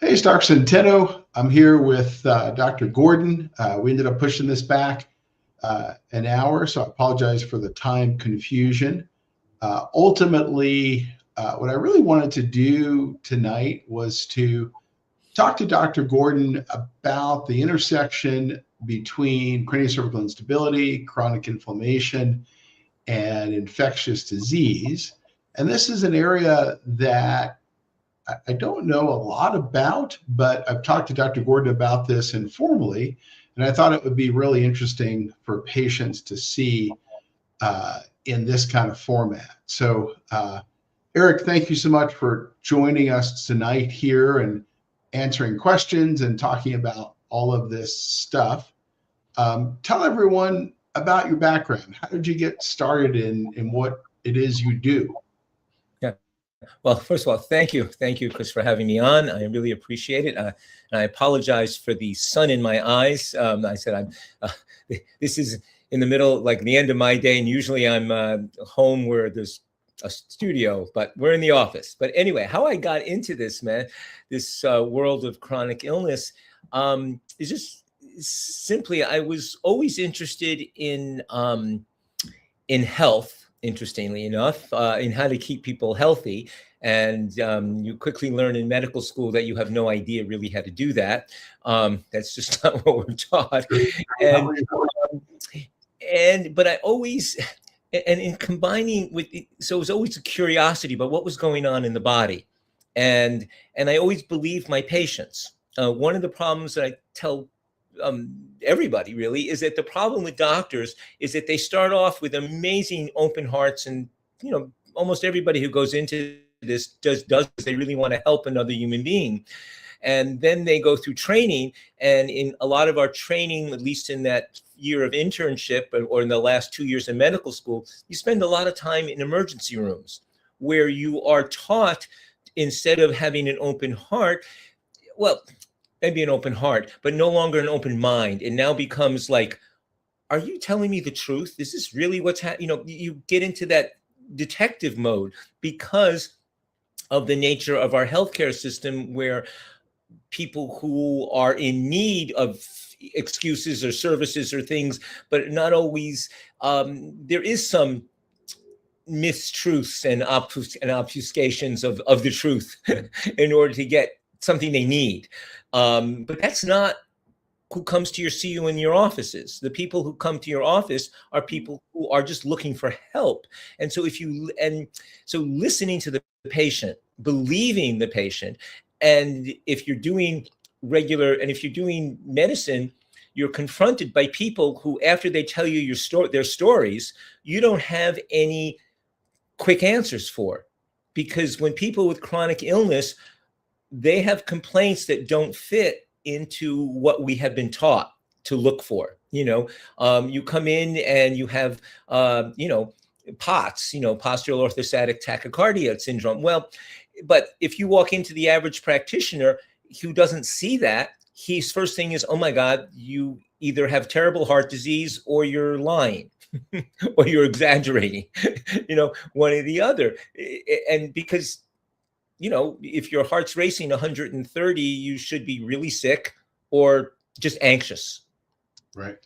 Hey, it's Dr. Centeno. I'm here with Dr. Gordon. We ended up pushing this back an hour, so I apologize for the time confusion. Ultimately, what I really wanted to do tonight was to talk to Dr. Gordon about the intersection between craniocervical instability, chronic inflammation, and infectious disease. And this is an area that I don't know a lot about, but I've talked to Dr. Gordon about this informally, and I thought it would be really interesting for patients to see in this kind of format. So, Eric, thank you so much for joining us tonight here and answering questions and talking about all of this stuff. Tell everyone about your background. How did you get started in what it is you do? Well, first of all, thank you, Chris, for having me on. I really appreciate it. And I apologize for the sun in my eyes. I said this is in the middle, like the end of my day, and usually I'm home where there's a studio, but we're in the office. But anyway, how I got into this, man, this world of chronic illness, is just simply I was always interested in health. Interestingly enough, in how to keep people healthy. And you quickly learn in medical school that you have no idea really how to do that. That's just not what we're taught. But I always, and in combining with, so it was always a curiosity about what was going on in the body. And I always believed my patients. One of the problems that I tell everybody really is that the problem with doctors is that they start off with amazing open hearts, and almost everybody who goes into this does they really want to help another human being. And then they go through training, and in a lot of our training, at least in that year of internship or in the last 2 years in medical school, you spend a lot of time in emergency rooms where you are taught, instead of having an open heart, well, maybe an open heart, but no longer an open mind. It now becomes like, are you telling me the truth? Is this really what's happening? You get into that detective mode because of the nature of our healthcare system, where people who are in need of excuses or services or things, but not always, there is some mistruths and obfuscations of the truth in order to get something they need. But that's not who comes to see you in your offices. The people who come to your office are people who are just looking for help. And so so listening to the patient, believing the patient, and if you're doing medicine, you're confronted by people who, after they tell you their stories, you don't have any quick answers for. Because when people with chronic illness, they have complaints that don't fit into what we have been taught to look for. You come in and you have, POTS, postural orthostatic tachycardia syndrome. Well, but if you walk into the average practitioner who doesn't see that, his first thing is, oh my God, you either have terrible heart disease or you're lying or you're exaggerating, one or the other. And because if your heart's racing 130, you should be really sick or just anxious. Right.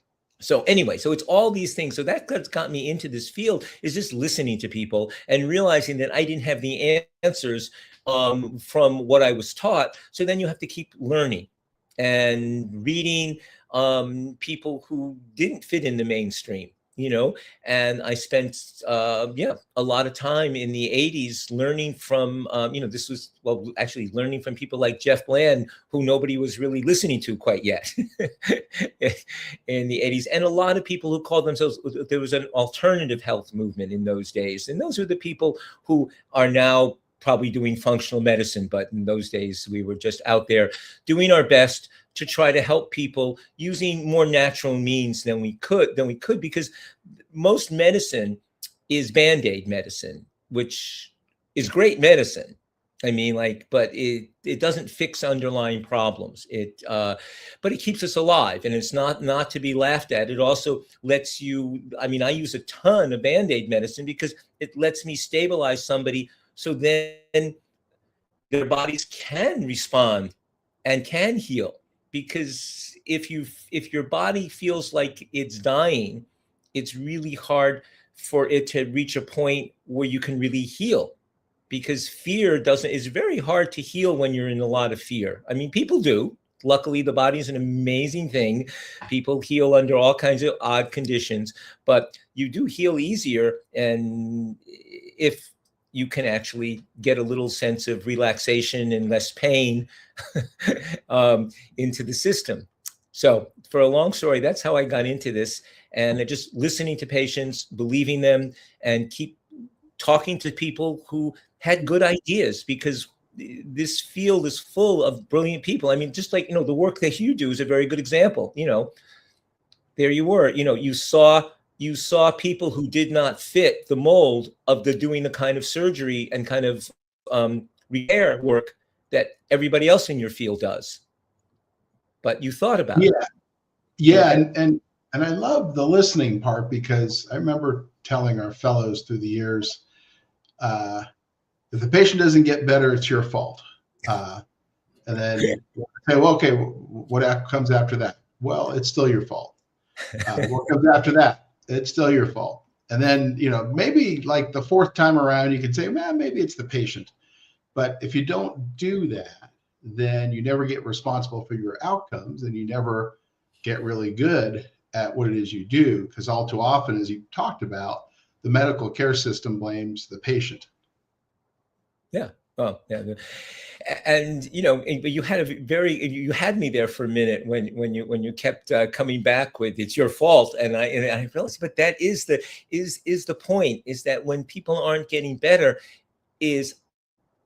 So anyway, so it's all these things. So that's got me into this field, is just listening to people and realizing that I didn't have the answers from what I was taught. So then you have to keep learning and reading people who didn't fit in the mainstream. And I spent, a lot of time in the 80s learning from, learning from people like Jeff Bland, who nobody was really listening to quite yet in the 80s. And a lot of people who called themselves, there was an alternative health movement in those days. And those are the people who are now probably doing functional medicine. But in those days, we were just out there doing our best to try to help people using more natural means than we could, because most medicine is Band-Aid medicine, which is great medicine. I mean, but it doesn't fix underlying problems. But it keeps us alive, and it's not to be laughed at. It also lets you, I use a ton of Band-Aid medicine because it lets me stabilize somebody, so then their bodies can respond and can heal. Because if your body feels like it's dying, it's really hard for it to reach a point where you can really heal. Because fear it's very hard to heal when you're in a lot of fear. I mean, people do. Luckily, the body is an amazing thing. People heal under all kinds of odd conditions, but you do heal easier, and if you can actually get a little sense of relaxation and less pain into the system. So for a long story, that's how I got into this. And just listening to patients, believing them, and keep talking to people who had good ideas, because this field is full of brilliant people. I mean, just like, the work that you do is a very good example. There you were, you saw people who did not fit the mold of doing the kind of surgery and kind of repair work that everybody else in your field does. But you thought about it. Yeah. And I love the listening part, because I remember telling our fellows through the years, if the patient doesn't get better, it's your fault. And then say, well, okay, what comes after that? Well, it's still your fault. What comes after that? It's still your fault. And then, maybe like the fourth time around, you can say, man, maybe it's the patient. But if you don't do that, then you never get responsible for your outcomes, and you never get really good at what it is you do. Because all too often, as you talked about, the medical care system blames the patient. Yeah. Oh, yeah. And you had me there for a minute when you kept coming back with it's your fault, and I realized, but that is the point, is that when people aren't getting better, is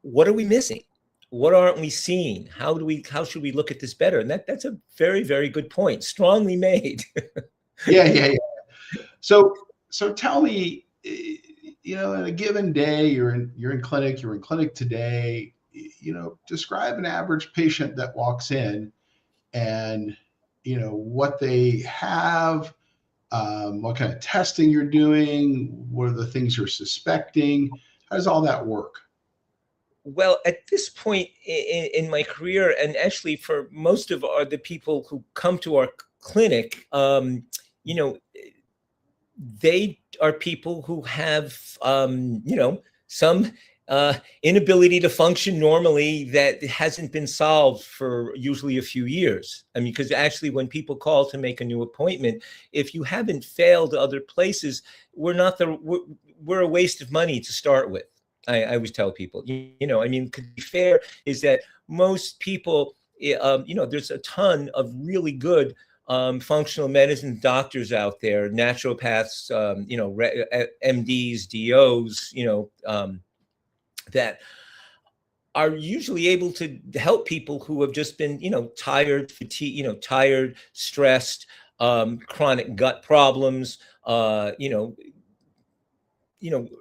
what are we missing? What aren't we seeing? How should we look at this better? And that's a very, very good point. Strongly made. Yeah. So tell me, in a given day, you're in clinic today, describe an average patient that walks in, and, what they have, what kind of testing you're doing, what are the things you're suspecting, how does all that work? Well, at this point in my career, and actually for most of the people who come to our clinic, they are people who have, some inability to function normally that hasn't been solved for usually a few years. I mean, because actually when people call to make a new appointment, if you haven't failed other places, we're a waste of money to start with. I always tell people, I mean, to be fair, is that most people, there's a ton of really good functional medicine doctors out there, naturopaths, MDs, DOs, that are usually able to help people who have just been, tired, fatigued, tired, stressed, chronic gut problems,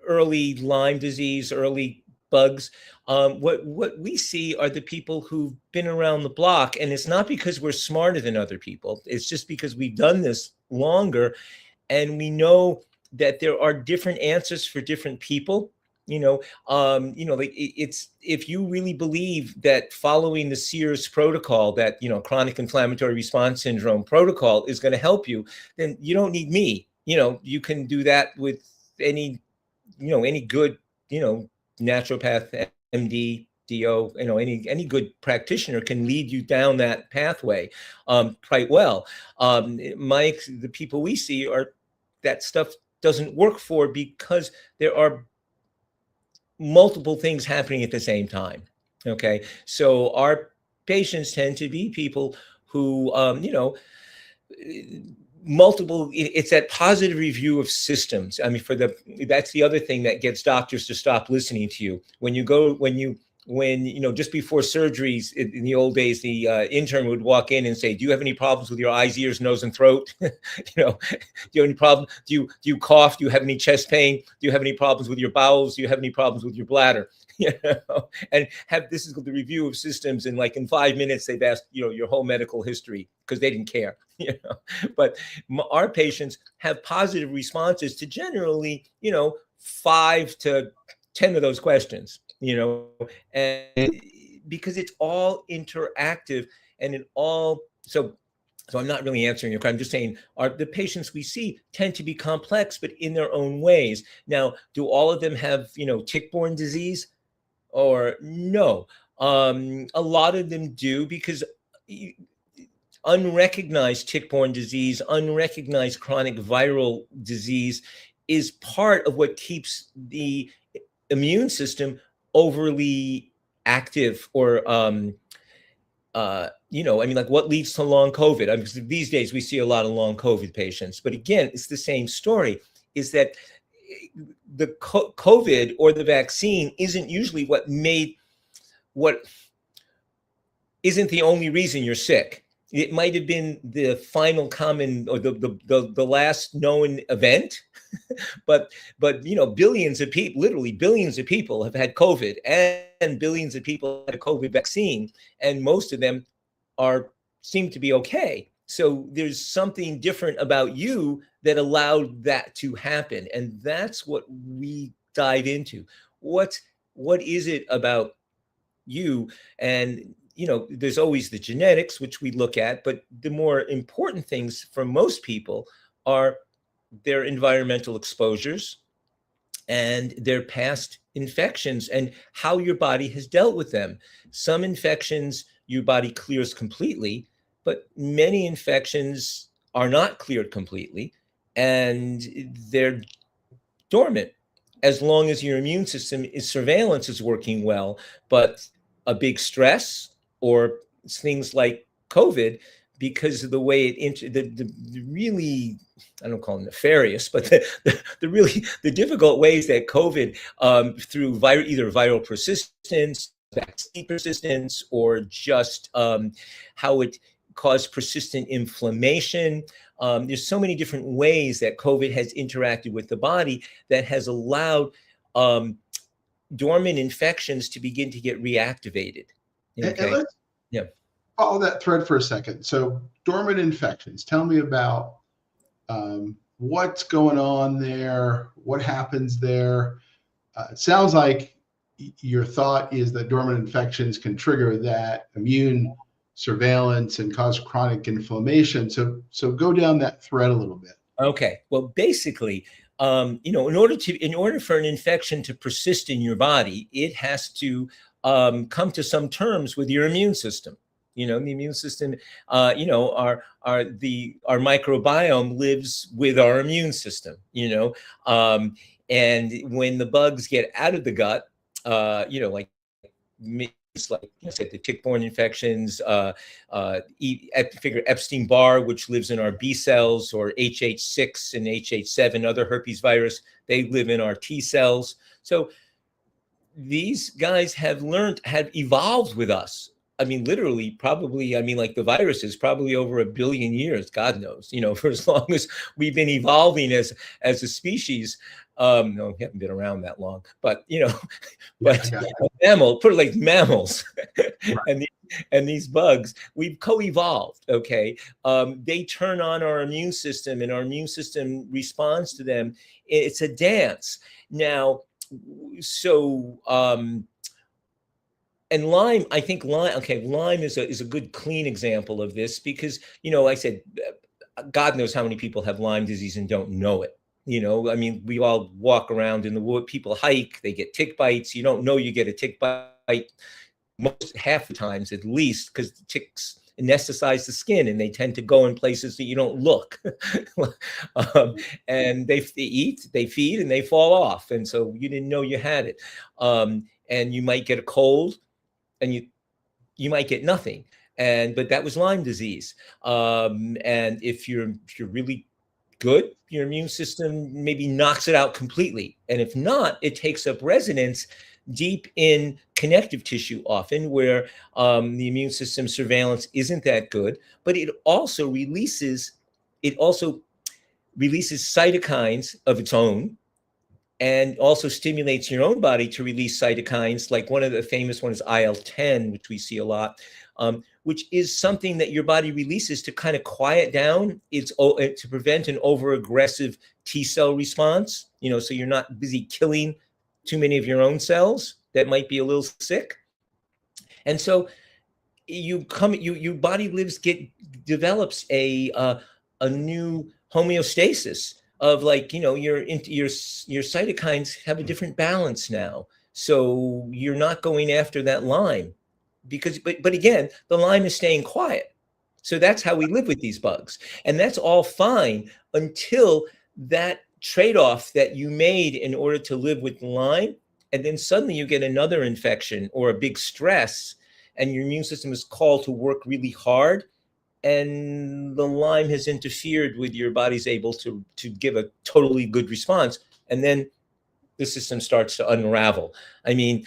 early Lyme disease, early bugs. What we see are the people who've been around the block, and it's not because we're smarter than other people. It's just because we've done this longer, and we know that there are different answers for different people. Like it's, if you really believe that following the Sears protocol, that chronic inflammatory response syndrome protocol is going to help you, then you don't need me. You can do that with any good, naturopath, MD, DO, any good practitioner can lead you down that pathway quite well. The people we see are that stuff doesn't work for, because there are multiple things happening at the same time. Okay, so our patients tend to be people who, it's that positive review of systems. I mean, that's the other thing that gets doctors to stop listening to you. When just before surgeries in the old days, the intern would walk in and say, do you have any problems with your eyes, ears, nose, and throat? Do you have any problem? Do you cough? Do you have any chest pain? Do you have any problems with your bowels? Do you have any problems with your bladder? And this is the review of systems. And like in 5 minutes, they've asked, your whole medical history, because they didn't care, But our patients have positive responses to generally, 5 to 10 of those questions, and because it's all interactive and it all, so I'm not really answering your question. I'm just saying the patients we see tend to be complex, but in their own ways. Now, do all of them have, tick-borne disease or no? A lot of them do, because unrecognized tick-borne disease, unrecognized chronic viral disease is part of what keeps the immune system overly active, or like what leads to long COVID? Because these days we see a lot of long COVID patients, but again, it's the same story, is that the COVID or the vaccine isn't usually what isn't the only reason you're sick. It might have been the final common, or the last known event, but billions of people, literally billions of people, have had COVID, and billions of people had a COVID vaccine, and most of them seem to be okay. So there's something different about you that allowed that to happen, and that's what we dive into. What is it about you? And there's always the genetics, which we look at, but the more important things for most people are their environmental exposures and their past infections and how your body has dealt with them. Some infections your body clears completely, but many infections are not cleared completely, and they're dormant as long as your immune system surveillance is working well. But a big stress, or things like COVID, because of the way the really, I don't call them nefarious, but the difficult ways that COVID, through either viral persistence, vaccine persistence, or just how it caused persistent inflammation. There's so many different ways that COVID has interacted with the body that has allowed dormant infections to begin to get reactivated. Okay. And let's follow that thread for a second. So dormant infections, tell me about what's going on there, what happens there. It sounds like your thought is that dormant infections can trigger that immune surveillance and cause chronic inflammation. So go down that thread a little bit. Okay. Well, basically, in order for an infection to persist in your body, it has to come to some terms with your immune system. The immune system, our microbiome lives with our immune system. And when the bugs get out of the gut, like I said, the tick-borne infections, figure Epstein-Barr, which lives in our B cells, or HH6 and HH7, other herpes virus, they live in our T cells. So these guys have evolved with us. I mean, literally, probably, like the viruses, probably over 1 billion years, God knows, for as long as we've been evolving as a species. No, we haven't been around that long, but, but put it like mammals right. and these bugs, we've co-evolved, okay? They turn on our immune system, and our immune system responds to them. It's a dance. Now, so, and Lyme, I think Lyme is a good, clean example of this, because, I said, God knows how many people have Lyme disease and don't know it. We all walk around in the wood, people hike, they get tick bites. You don't know you get a tick bite half the times, at least, because the ticks anesthetize the skin, and they tend to go in places that you don't look. And they eat, they feed, and they fall off. And so you didn't know you had it. And you might get a cold, and you might get nothing. But that was Lyme disease. And if you're really good, your immune system maybe knocks it out completely. And if not, it takes up residence deep in connective tissue, often, where the immune system surveillance isn't that good. But it also releases cytokines of its own, and also stimulates your own body to release cytokines. Like one of the famous ones, IL-10, which we see a lot, which is something that your body releases to kind of quiet down to prevent an over-aggressive T cell response. So you're not busy killing too many of your own cells that might be a little sick. And so your body develops a new homeostasis of, like, your cytokines have a different balance now. So you're not going after that Lyme but again, the Lyme is staying quiet. So that's how we live with these bugs. And that's all fine until that trade-off that you made in order to live with Lyme, and then suddenly you get another infection or a big stress, and your immune system is called to work really hard, and the Lyme has interfered with your body's able to give a totally good response, and then the system starts to unravel. I mean,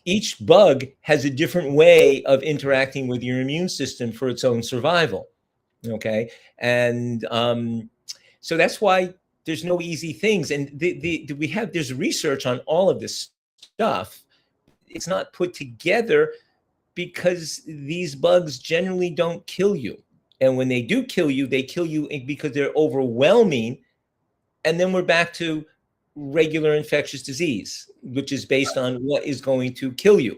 each bug has a different way of interacting with your immune system for its own survival. Okay, and so that's why there's no easy things, and there's research on all of this stuff. It's not put together because these bugs generally don't kill you, and when they do kill you, they kill you because they're overwhelming, and then we're back to regular infectious disease, which is based on what is going to kill you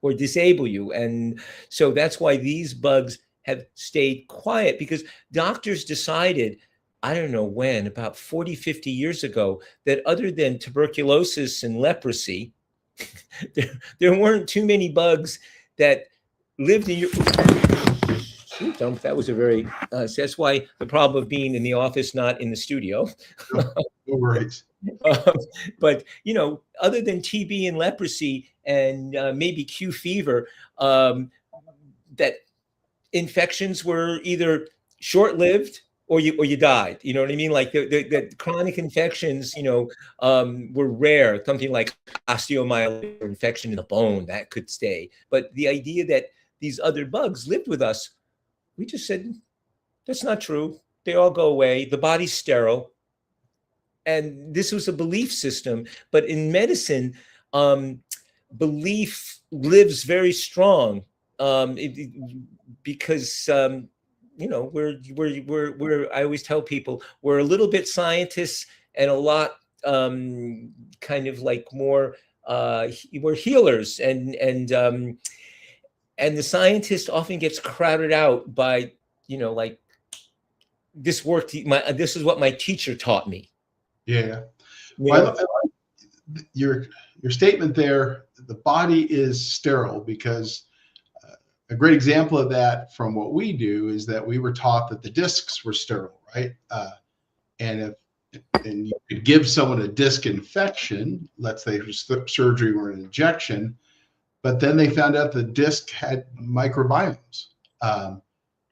or disable you. And so that's why these bugs have stayed quiet, because doctors decided, I don't know when, about 40, 50 years ago, that other than tuberculosis and leprosy, there weren't too many bugs that lived in your... That was a very... that's why the problem of being in the office, not in the studio. No worries. But, other than TB and leprosy and maybe Q fever, that infections were either short-lived or you died. You know what I mean? Like the chronic infections, were rare. Something like osteomyelitis, or infection in the bone, that could stay. But the idea that these other bugs lived with us, we just said, that's not true. They all go away. The body's sterile. And this was a belief system. But in medicine, belief lives very strong, because we're I always tell people, we're a little bit scientists and a lot kind of like more we're healers, and the scientist often gets crowded out by like, this is what my teacher taught me. Yeah. Well, I like your statement there. The body is sterile, because a great example of that from what we do is that we were taught that the discs were sterile, right? And you could give someone a disc infection, let's say for surgery or an injection, but then they found out the disc had microbiomes.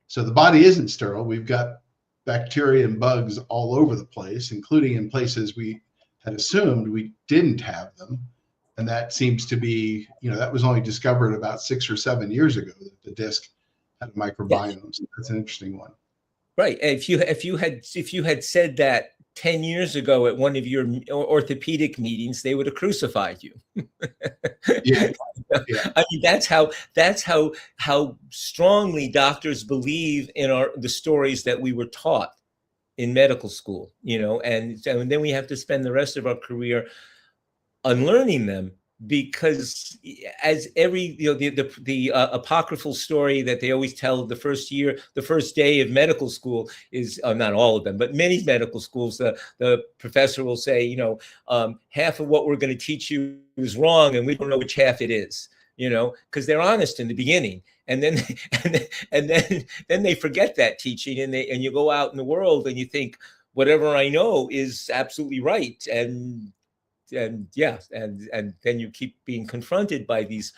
So the body isn't sterile. We've got bacteria and bugs all over the place, including in places we had assumed we didn't have them. And that seems to be, that was only discovered about 6 or 7 years ago, that the disc had microbiomes. Yes. That's an interesting one. Right. If you had said that 10 years ago at one of your orthopedic meetings, they would have crucified you. Yeah. I mean, that's how strongly doctors believe in the stories that we were taught in medical school, and then we have to spend the rest of our career unlearning them, because as every the apocryphal story that they always tell, the first day of medical school is not all of them, but many medical schools, the professor will say, half of what we're going to teach you is wrong, and we don't know which half it is, because they're honest in the beginning, and then then they forget that teaching, and you go out in the world and you think whatever I know is absolutely right, and then you keep being confronted by these,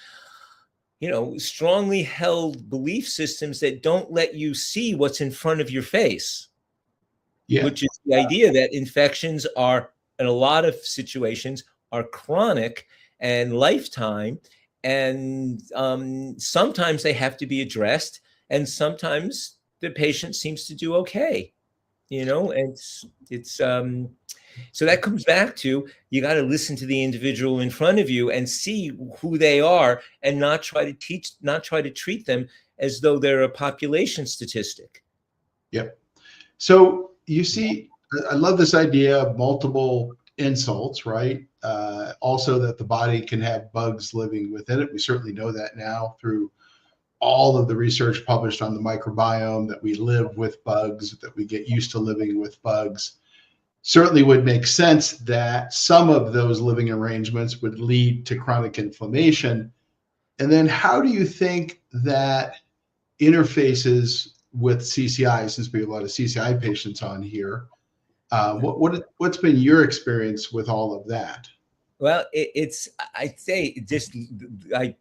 strongly held belief systems that don't let you see what's in front of your face. Yeah. Which is the idea that infections are, in a lot of situations, are chronic and lifetime, and sometimes they have to be addressed, and sometimes the patient seems to do okay, and it's so that comes back to, you got to listen to the individual in front of you and see who they are, and not try to treat them as though they're a population statistic. Yep. So you see, I love this idea of multiple insults, right? Also that the body can have bugs living within it. We certainly know that now through all of the research published on the microbiome, that we live with bugs, that we get used to living with bugs. Certainly would make sense that some of those living arrangements would lead to chronic inflammation. And then how do you think that interfaces with CCI, since we have a lot of CCI patients on here? What's been your experience with all of that? Well, I'd say just, I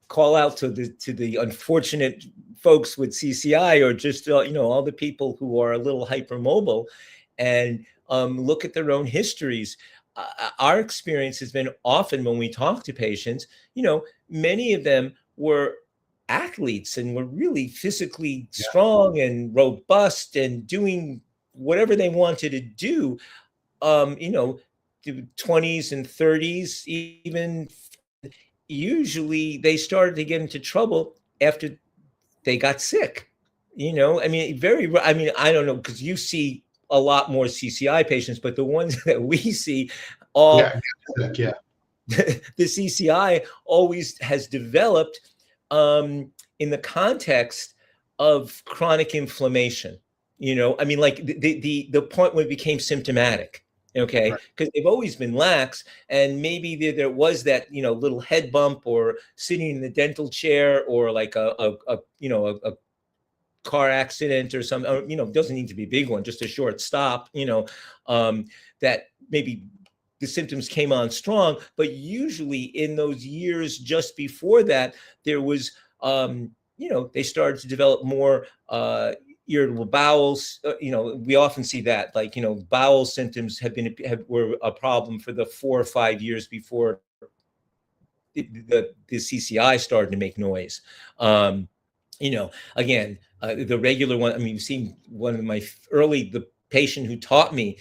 call out to the unfortunate folks with CCI, or just, all the people who are a little hypermobile, and look at their own histories. Our experience has been often when we talk to patients, many of them were athletes and were really physically strong and robust and doing whatever they wanted to do, the 20s and 30s, even. Usually they started to get into trouble after they got sick. I don't know, because you see a lot more CCI patients, but the ones that we see all, yeah. the CCI always has developed in the context of chronic inflammation. Like the point where it became symptomatic. Okay, because they've always been lax, and maybe there was that little head bump, or sitting in the dental chair, or like a car accident or something. Or, doesn't need to be a big one, just a short stop. That maybe the symptoms came on strong, but usually in those years just before that, there was they started to develop more irritable bowels. We often see that, like, bowel symptoms were a problem for the 4 or 5 years before the CCI started to make noise. Again, the regular one. You've seen one of the patient who taught me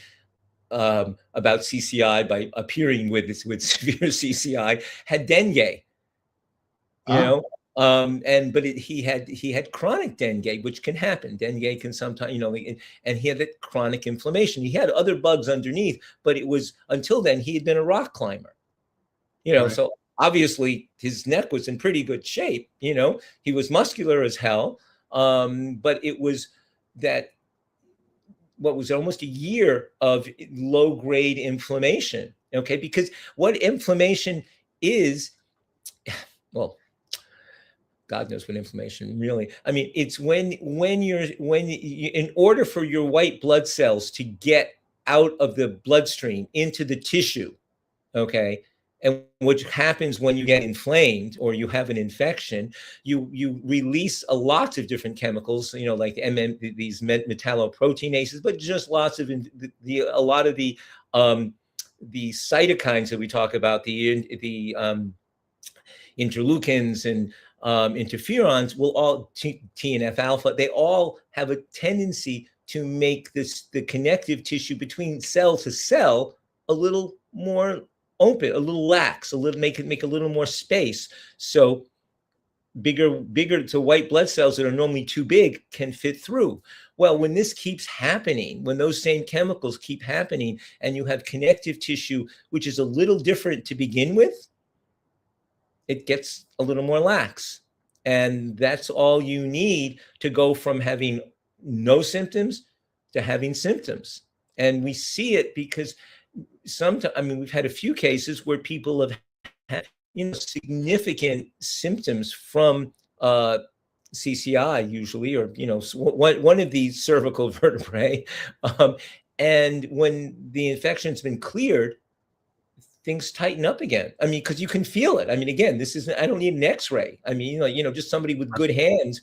about CCI by appearing with severe CCI had dengue. He had chronic dengue, which can happen. Dengue can sometimes, and he had that chronic inflammation. He had other bugs underneath, but it was, until then, he had been a rock climber. So obviously his neck was in pretty good shape. He was muscular as hell, but it was that what was almost a year of low-grade inflammation. Okay, because what inflammation is, well, God knows what inflammation really. It's when in order for your white blood cells to get out of the bloodstream into the tissue, okay, and what happens when you get inflamed or you have an infection, you release a lot of different chemicals, like these metalloproteinases, but just lots of a lot of the cytokines that we talk about, the interleukins and interferons, will all TNF alpha, they all have a tendency to make the connective tissue between cell to cell a little more open, a little lax, make a little more space. So bigger to white blood cells that are normally too big can fit through. Well, when this keeps happening, when those same chemicals keep happening, and you have connective tissue, which is a little different to begin with, it gets a little more lax. And that's all you need to go from having no symptoms to having symptoms. And we see it because sometimes, we've had a few cases where people have had, significant symptoms from CCI usually, or, one of these cervical vertebrae. And when the infection's been cleared, things tighten up again. Because you can feel it. Again, I don't need an X-ray. Just somebody with good hands,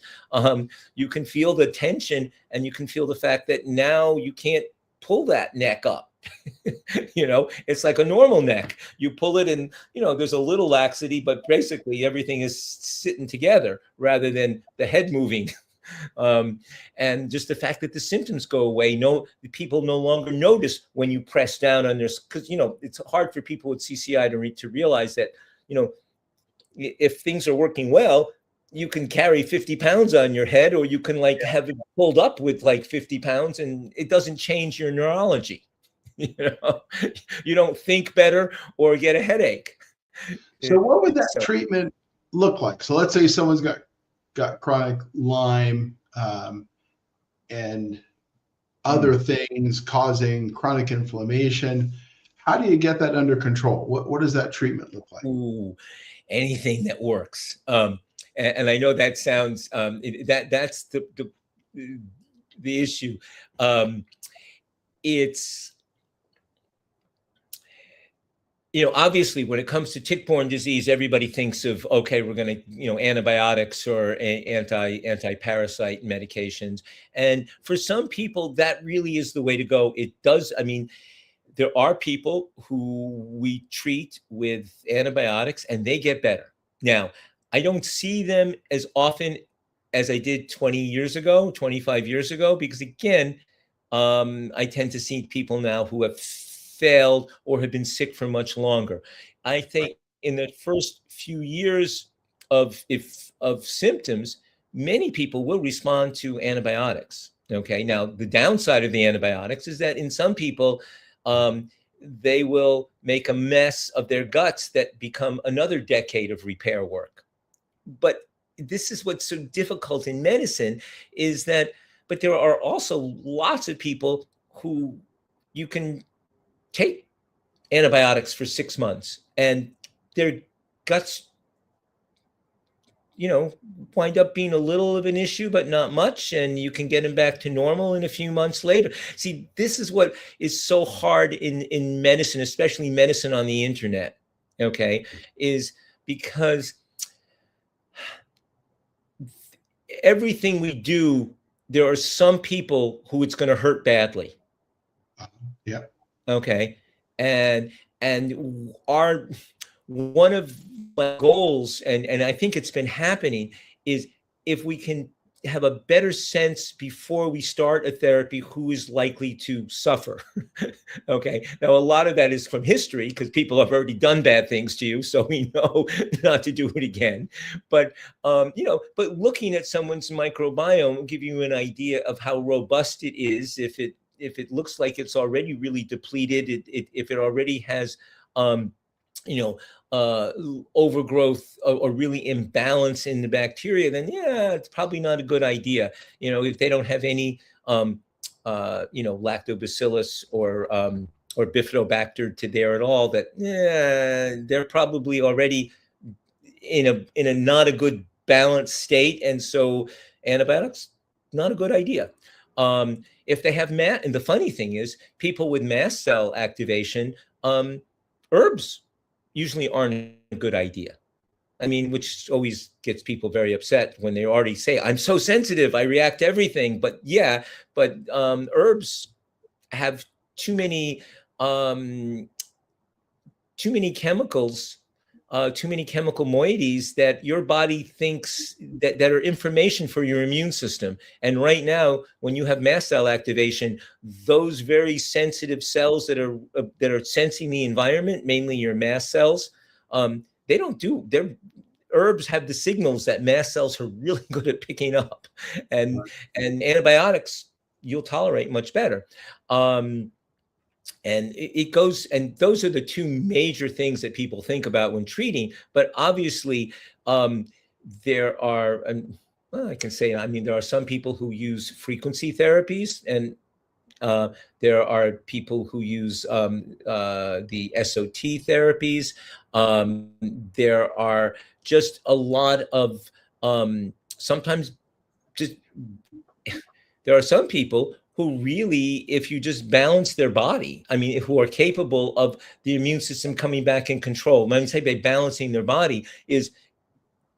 you can feel the tension, and you can feel the fact that now you can't pull that neck up. It's like a normal neck. You pull it and, there's a little laxity, but basically everything is sitting together rather than the head moving. And just the fact that the symptoms go away. People no longer notice when you press down on their, because, it's hard for people with CCI to realize that, if things are working well, you can carry 50 pounds on your head, or you can have it pulled up with 50 pounds, and it doesn't change your neurology. You know, you don't think better or get a headache. So what would that So, treatment look like? So let's say someone's got chronic Lyme and other things causing chronic inflammation. How do you get that under control? What does that treatment look like? ooh, anything that works. And I know that sounds that's the issue. It's, you know, obviously when it comes to tick-borne disease, everybody thinks of, okay, we're going to, you know, antibiotics or anti-parasite medications. And for some people, that really is the way to go. It does. I mean, there are people who we treat with antibiotics and they get better. Now, I don't see them as often as I did 20 years ago, 25 years ago, because again, I tend to see people now who have failed or have been sick for much longer. I think in the first few years of symptoms, many people will respond to antibiotics. Okay, now the downside of the antibiotics is that in some people, they will make a mess of their guts that become another decade of repair work. But this is what's so difficult in medicine is that, but there are also lots of people who you can take antibiotics for 6 months and their guts, you know, wind up being a little of an issue, but not much. And you can get them back to normal in a few months later. See, this is what is so hard in medicine, especially medicine on the internet, okay, is because everything we do, there are some people who it's going to hurt badly. Yeah. Okay. And our one of my goals, and I think it's been happening, is if we can have a better sense before we start a therapy who is likely to suffer. Okay. Now, a lot of that is from history because people have already done bad things to you, so we know not to do it again. But you know, but looking at someone's microbiome will give you an idea of how robust it is. If it looks like it's already really depleted, if it already has you know, overgrowth or really imbalance in the bacteria, then yeah, it's probably not a good idea. You know, if they don't have any, you know, lactobacillus or bifidobacter to there at all, that yeah, they're probably already in a not a good balanced state, and so antibiotics not a good idea. If they have and the funny thing is, people with mast cell activation, herbs usually aren't a good idea. I mean, which always gets people very upset when they already say, I'm so sensitive, I react to everything. But yeah, but herbs have too many chemicals, too many chemical moieties that your body thinks that are information for your immune system. And right now, when you have mast cell activation, those very sensitive cells that are sensing the environment, mainly your mast cells, they don't do their herbs have the signals that mast cells are really good at picking up, and antibiotics you'll tolerate much better. And it goes, and those are the two major things that people think about when treating. But obviously, there are, well, I can say, I mean, there are some people who use frequency therapies, and there are people who use the SOT therapies. There are just a lot of sometimes just there are some people who really, if you just balance their body, I mean, who are capable of the immune system coming back in control. When I say by balancing their body is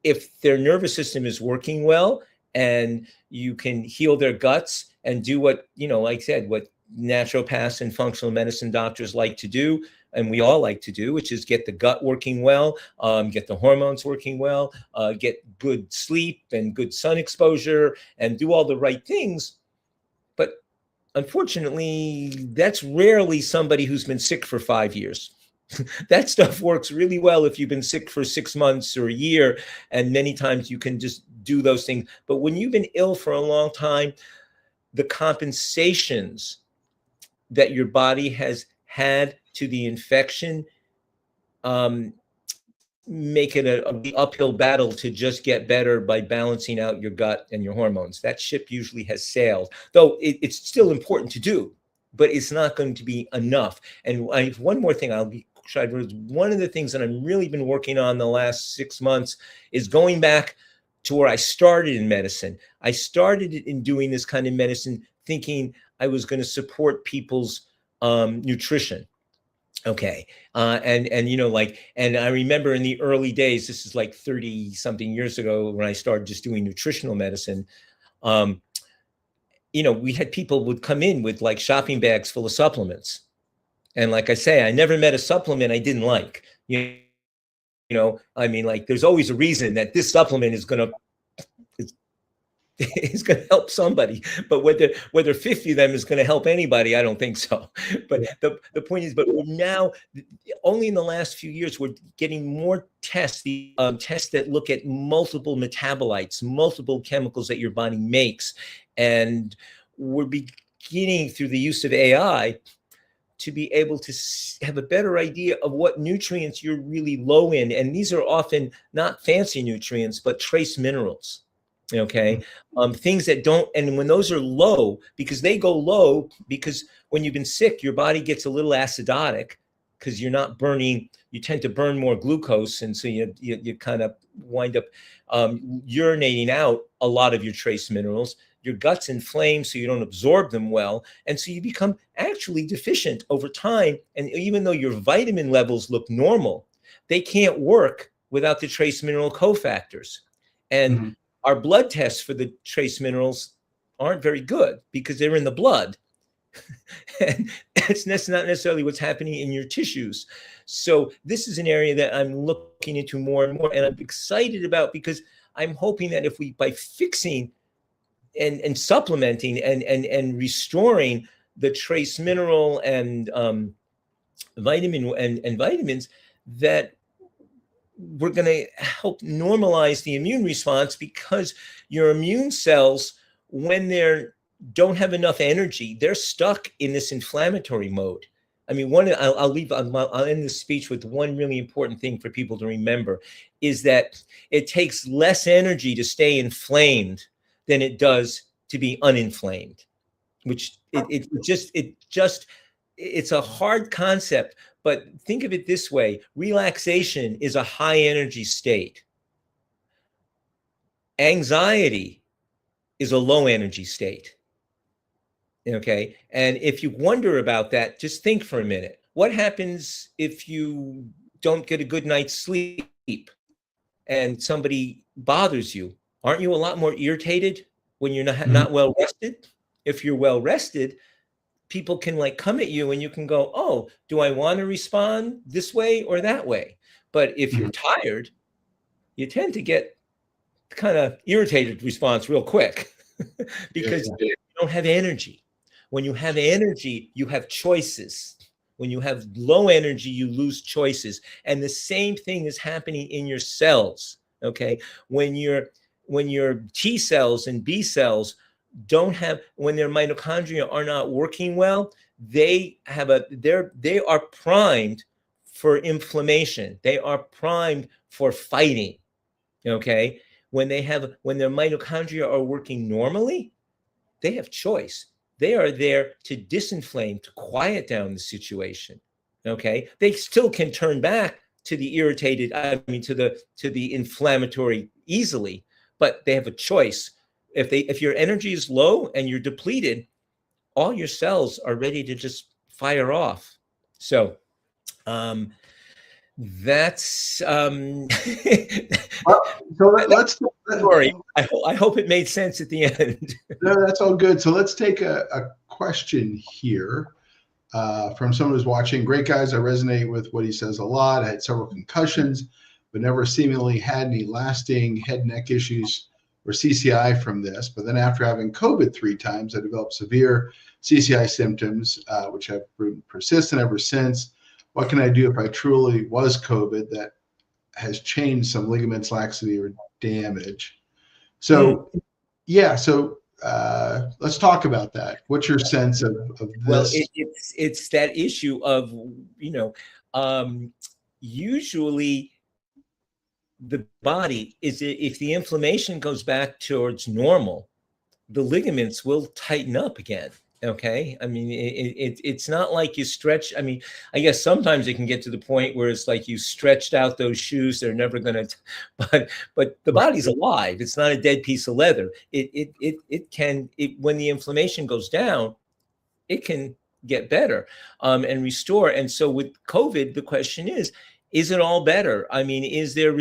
if their nervous system is working well and you can heal their guts and do what, you know, like I said, what naturopaths and functional medicine doctors like to do, and we all like to do, which is get the gut working well, get the hormones working well, get good sleep and good sun exposure, and do all the right things. But unfortunately, that's rarely somebody who's been sick for 5 years. That stuff works really well if you've been sick for 6 months or a year, and many times you can just do those things. But when you've been ill for a long time, the compensations that your body has had to the infection make it a uphill battle to just get better by balancing out your gut and your hormones. That ship usually has sailed, though it's still important to do, but it's not going to be enough. And one more thing I'll be shy. One of the things that I've really been working on the last 6 months is going back to where I started in medicine. I started in doing this kind of medicine thinking I was going to support people's nutrition. Okay. And you know, like, and I remember in the early days, this is like 30 something years ago when I started just doing nutritional medicine. You know, we had people would come in with like shopping bags full of supplements. And like I say, I never met a supplement I didn't like. You know, I mean, like, there's always a reason that this supplement is going to help somebody, but whether 50 of them is going to help anybody, I don't think so. But the point is, but now, only in the last few years, we're getting more tests, tests that look at multiple metabolites, multiple chemicals that your body makes. And we're beginning, through the use of AI, to be able to have a better idea of what nutrients you're really low in. And these are often not fancy nutrients, but trace minerals. Okay. Things that don't, and when those are low, because they go low, because when you've been sick, your body gets a little acidotic because you're not burning, you tend to burn more glucose. And so you kind of wind up urinating out a lot of your trace minerals. Your gut's inflamed, so you don't absorb them well. And so you become actually deficient over time. And even though your vitamin levels look normal, they can't work without the trace mineral cofactors. And our blood tests for the trace minerals aren't very good because they're in the blood. And that's not necessarily what's happening in your tissues. So this is an area that I'm looking into more and more, and I'm excited about, because I'm hoping that if we, by fixing and supplementing and restoring the trace mineral and vitamin and vitamins, that we're going to help normalize the immune response, because your immune cells, when they don't have enough energy, they're stuck in this inflammatory mode. I mean, I'll end this speech with one really important thing for people to remember, is that it takes less energy to stay inflamed than it does to be uninflamed, which it's a hard concept. But think of it this way: relaxation is a high energy state. Anxiety is a low energy state. Okay. And if you wonder about that, just think for a minute. What happens if you don't get a good night's sleep and somebody bothers you? Aren't you a lot more irritated when you're not well rested? If you're well rested, people can like come at you and you can go, oh, do I want to respond this way or that way? But if you're tired, you tend to get kind of irritated response real quick because you don't have energy. When you have energy, you have choices. When you have low energy, you lose choices. And the same thing is happening in your cells. Okay. When your T cells and B cells when their mitochondria are not working well, they are primed for inflammation. They are primed for fighting. Okay. When their mitochondria are working normally, they have choice. They are there to disinflame, to quiet down the situation. Okay. They still can turn back to the to the inflammatory easily, but they have a choice. If your energy is low and you're depleted, all your cells are ready to just fire off. So that's let's story. I hope it made sense at the end. No, that's all good. So let's take a question here from someone who's watching. Great, guys. I resonate with what he says a lot. I had several concussions, but never seemingly had any lasting head and neck issues or CCI from this. But then after having COVID 3 times, I developed severe CCI symptoms, which have been persistent ever since. What can I do if I truly was COVID that has changed some ligaments, laxity, or damage? So, let's talk about that. What's your sense of Well, this? it's that issue of, usually the body is, if the inflammation goes back towards normal, the ligaments will tighten up again. Okay. I mean, it's not like you stretch. I mean, I guess sometimes it can get to the point where it's like you stretched out those shoes. They're never going to, but the body's alive. It's not a dead piece of leather. When the inflammation goes down, it can get better, and restore. And so with COVID, the question is it all better? I mean, is there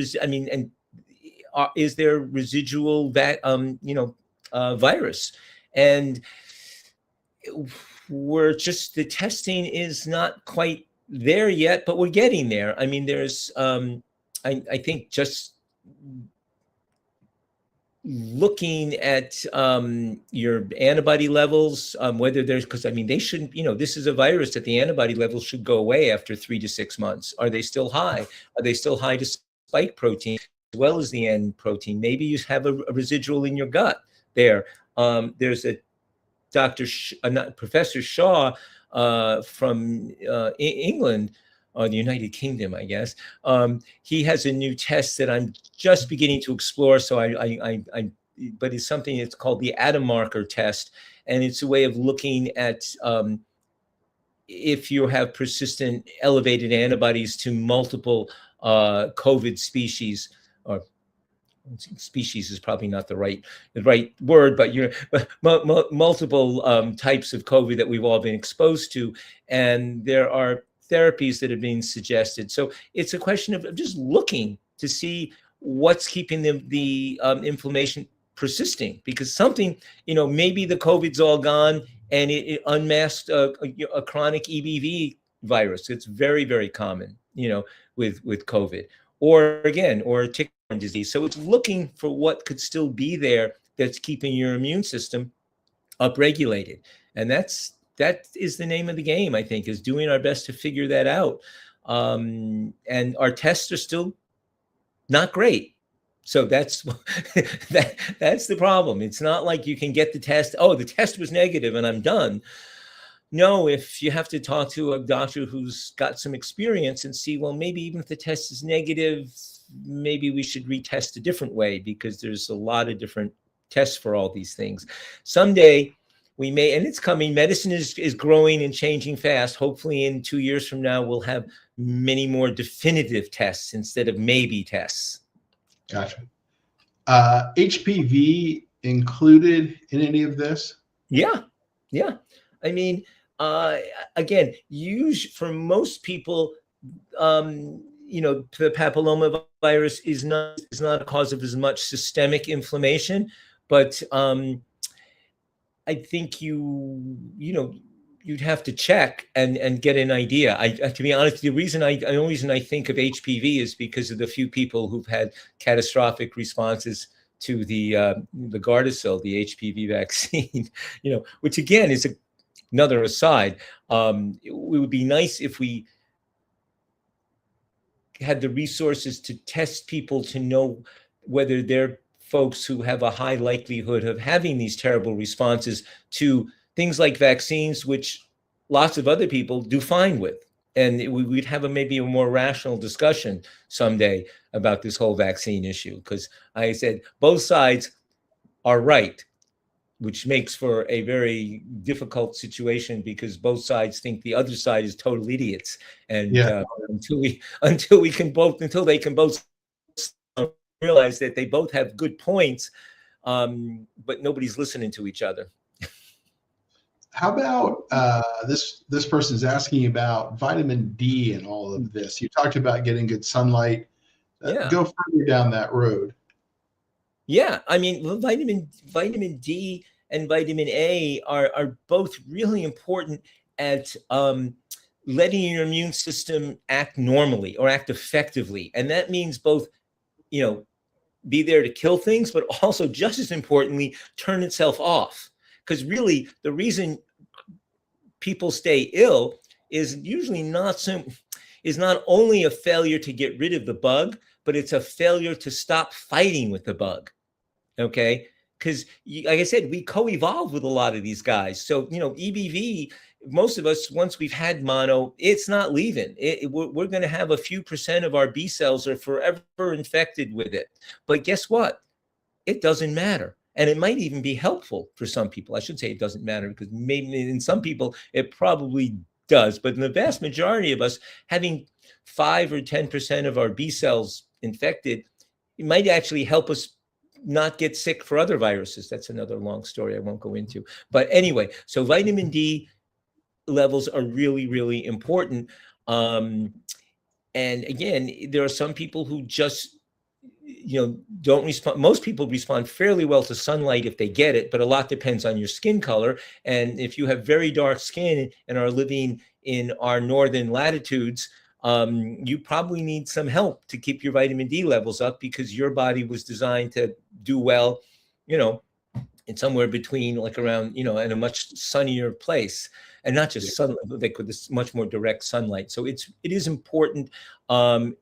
residual that, virus? And the testing is not quite there yet, but we're getting there. I mean, there's, I think just looking at your antibody levels, whether there's, because I mean, they shouldn't, this is a virus that the antibody levels should go away after 3 to 6 months. Are they still high? Are they still high to spike protein as well as the N protein? Maybe you have a residual in your gut there. There's a Professor Shaw from England, or the United Kingdom, I guess. He has a new test that I'm just beginning to explore. So but it's something that's called the atom marker test. And it's a way of looking at if you have persistent elevated antibodies to multiple COVID species, or species is probably not the right word, but multiple types of COVID that we've all been exposed to. And there are therapies that have been suggested. So it's a question of just looking to see what's keeping the inflammation persisting, because something, maybe the COVID's all gone and it unmasked a chronic EBV virus. It's very, very common, with COVID, or a tick-borne disease. So it's looking for what could still be there that's keeping your immune system upregulated. And that is the name of the game, I think, is doing our best to figure that out. And our tests are still not great. So that's the problem. It's not like you can get the test. Oh, the test was negative and I'm done. No, if you have to talk to a doctor who's got some experience and see, well, maybe even if the test is negative, maybe we should retest a different way, because there's a lot of different tests for all these things. Someday, we may, and it's coming, medicine is growing and changing fast. Hopefully in 2 years from now, we'll have many more definitive tests instead of maybe tests. Gotcha. HPV included in any of this? Yeah. I mean, again, for most people, the papillomavirus is not a cause of as much systemic inflammation, but I think you'd have to check and get an idea. To be honest, the only reason I think of HPV is because of the few people who've had catastrophic responses to the Gardasil, the HPV vaccine, which again is another aside. It would be nice if we had the resources to test people to know whether they're folks who have a high likelihood of having these terrible responses to things like vaccines, which lots of other people do fine with. And we'd have maybe a more rational discussion someday about this whole vaccine issue, because I said both sides are right, which makes for a very difficult situation, because both sides think the other side is total idiots. And until they can both realize that they both have good points, but nobody's listening to each other. How about this person's asking about vitamin D and all of this? You talked about getting good sunlight. Go further down that road. Yeah, I mean, vitamin D and vitamin A are both really important at letting your immune system act normally or act effectively. And that means both, be there to kill things, but also, just as importantly, turn itself off. Because really, the reason people stay ill is usually not only a failure to get rid of the bug, but it's a failure to stop fighting with the bug. Okay, because like I said, we co-evolved with a lot of these guys. So, EBV, most of us, once we've had mono, it's not leaving. We're going to have a few percent of our B cells are forever infected with it. But guess what? It doesn't matter. And it might even be helpful for some people. I should say it doesn't matter, because maybe in some people it probably does. But in the vast majority of us, having 5 or 10% of our B cells infected, it might actually help us not get sick for other viruses. That's another long story I won't go into. But anyway, so vitamin D levels are really, really important. And again, there are some people who just, don't respond. Most people respond fairly well to sunlight if they get it, but a lot depends on your skin color. And if you have very dark skin and are living in our northern latitudes, you probably need some help to keep your vitamin D levels up, because your body was designed to do well, in somewhere between, like around, in a much sunnier place, and not just sunlight, like with this much more direct sunlight. So it is important. I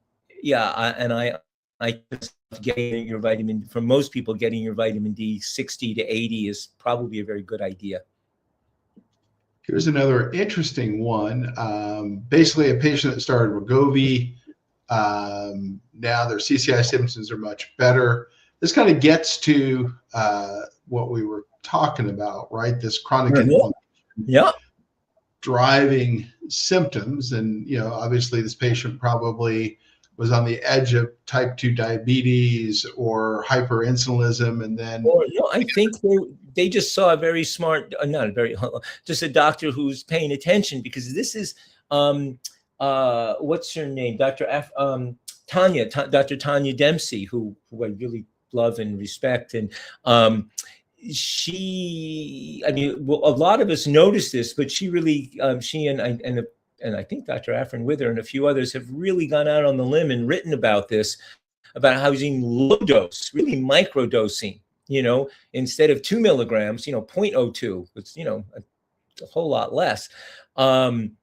getting your vitamin, for most people, getting your vitamin D 60 to 80 is probably a very good idea. Here's another interesting one. Basically, a patient that started Wegovy. Now their CCI symptoms are much better. This kind of gets to what we were talking about, right? This chronic inflammation driving symptoms. And, obviously this patient probably was on the edge of type 2 diabetes or hyperinsulinism. And then, I think they just saw a very smart, just a doctor who's paying attention, because this is, what's her name? Dr. Tanya Dempsey, who I really love and respect. And a lot of us noticed this, but she really, she and I think Dr. Afrin with her and a few others have really gone out on the limb and written about this, about how using low dose, really micro dosing, instead of 2 milligrams, 0.02, it's, a whole lot less. And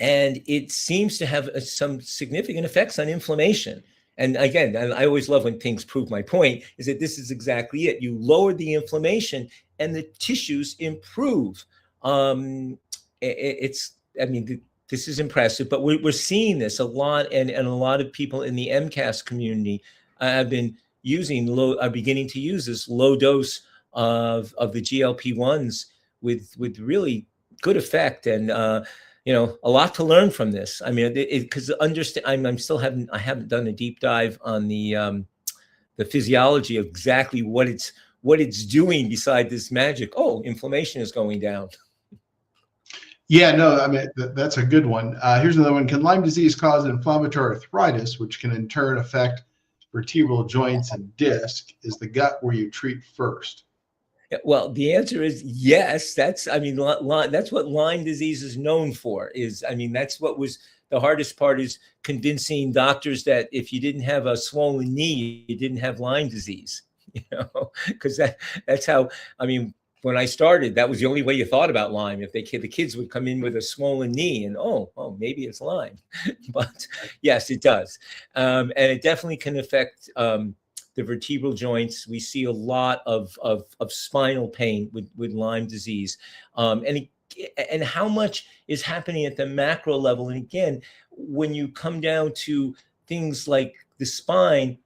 it seems to have some significant effects on inflammation. And again, and I always love when things prove my point, is that this is exactly it. You lower the inflammation and the tissues improve. This is impressive, but we're seeing this a lot, and a lot of people in the MCAS community have been are beginning to use this low dose of the GLP-1s with really good effect, and a lot to learn from this. I mean, because I haven't done a deep dive on the physiology of exactly what it's doing beside this magic. Oh, inflammation is going down. Yeah, no, I mean, that's a good one. Here's another one. Can Lyme disease cause inflammatory arthritis, which can in turn affect vertebral joints and disc? Is the gut where you treat first? Well, the answer is yes. That's what Lyme disease is known for. That's what was the hardest part, is convincing doctors that if you didn't have a swollen knee, you didn't have Lyme disease, because that's how, when I started, that was the only way you thought about Lyme. If the kids would come in with a swollen knee and, maybe it's Lyme. But yes, it does. And it definitely can affect the vertebral joints. We see a lot of spinal pain with Lyme disease. And how much is happening at the macro level. And again, when you come down to things like the spine,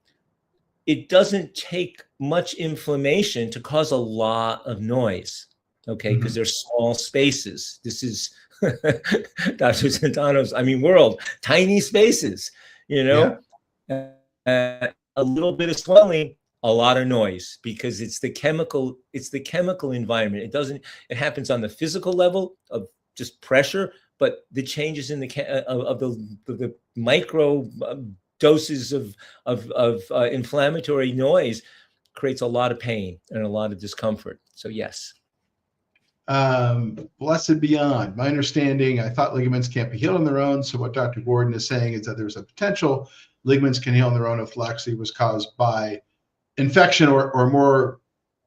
it doesn't take much inflammation to cause a lot of noise, okay? Because they're small spaces. This is Dr. Centeno's, world, tiny spaces, a little bit of swelling, a lot of noise, because it's the chemical environment. It happens on the physical level of just pressure, but the changes in the micro doses of inflammatory noise creates a lot of pain and a lot of discomfort. So yes. Blessed beyond. My understanding, I thought ligaments can't be healed on their own. So what Dr. Gordon is saying is that there's a potential ligaments can heal on their own if Laxity was caused by infection or more,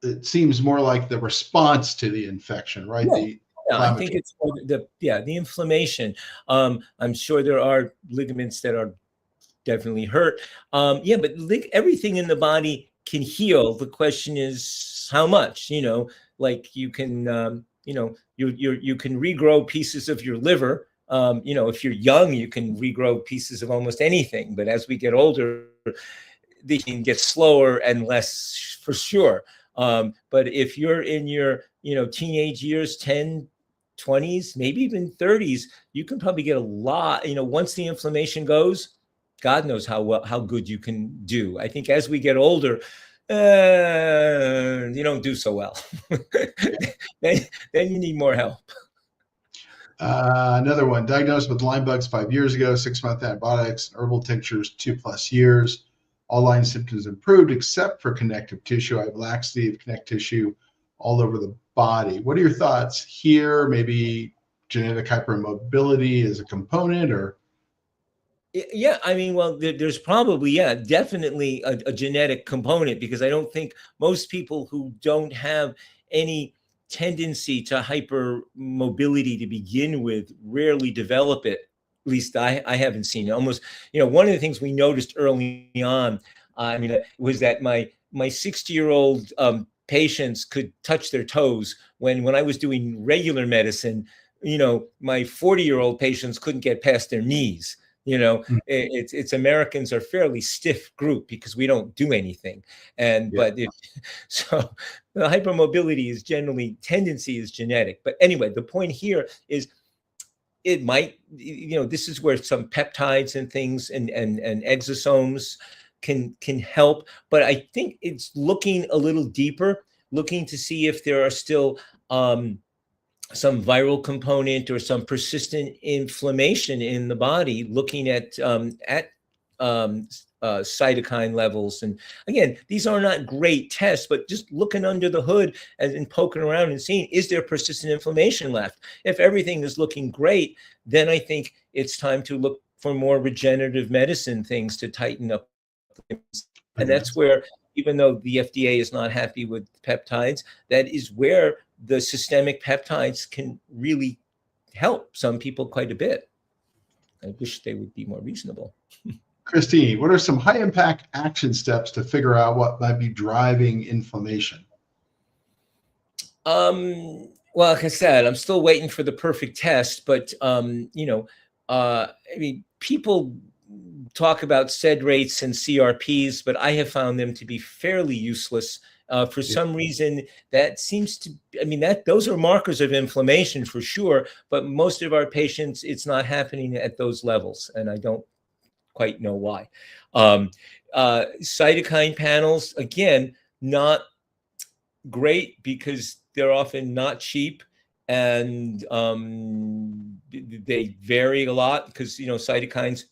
it seems more like the response to the infection, right? I think it's the inflammation. I'm sure there are ligaments that are definitely hurt. But everything in the body can heal. The question is how much, like you can, you can regrow pieces of your liver. If you're young, you can regrow pieces of almost anything. But as we get older, they can get slower and less for sure. But if you're in your, teenage years, 10, 20s, maybe even 30s, you can probably get a lot, once the inflammation goes, God knows how good you can do. I think as we get older, you don't do so well. then you need more help. Another one, diagnosed with Lyme bugs 5 years ago, 6-month antibiotics, herbal tinctures, 2+ years. All Lyme symptoms improved except for connective tissue. I have laxity of connective tissue all over the body. What are your thoughts here? Maybe genetic hypermobility is a component, or? Yeah, I mean, well, there's probably, definitely a genetic component, because I don't think most people who don't have any tendency to hypermobility to begin with rarely develop it. At least I haven't seen it. Almost, one of the things we noticed early on, was that my 60-year-old patients could touch their toes when I was doing regular medicine. My 40-year-old patients couldn't get past their knees. It's Americans are fairly stiff group because we don't do anything. But so the hypermobility is generally, tendency is genetic. But anyway, the point here is it might, this is where some peptides and things and exosomes can help. But I think it's looking a little deeper, looking to see if there are still some viral component or some persistent inflammation in the body, looking at cytokine levels. And again, these are not great tests, but just looking under the hood and poking around and seeing, is there persistent inflammation left? If everything is looking great, then I think it's time to look for more regenerative medicine things to tighten up. And that's where, even though the FDA is not happy with peptides, that is where the systemic peptides can really help some people quite a bit. I wish they would be more reasonable. Christine, what are some high impact action steps to figure out what might be driving inflammation? Well, like I said, I'm still waiting for the perfect test, but people talk about SED rates and CRPs, but I have found them to be fairly useless. For some reason, that seems to, those are markers of inflammation for sure, but most of our patients, it's not happening at those levels, and I don't quite know why. Cytokine panels, again, not great because they're often not cheap, and they vary a lot because, cytokines,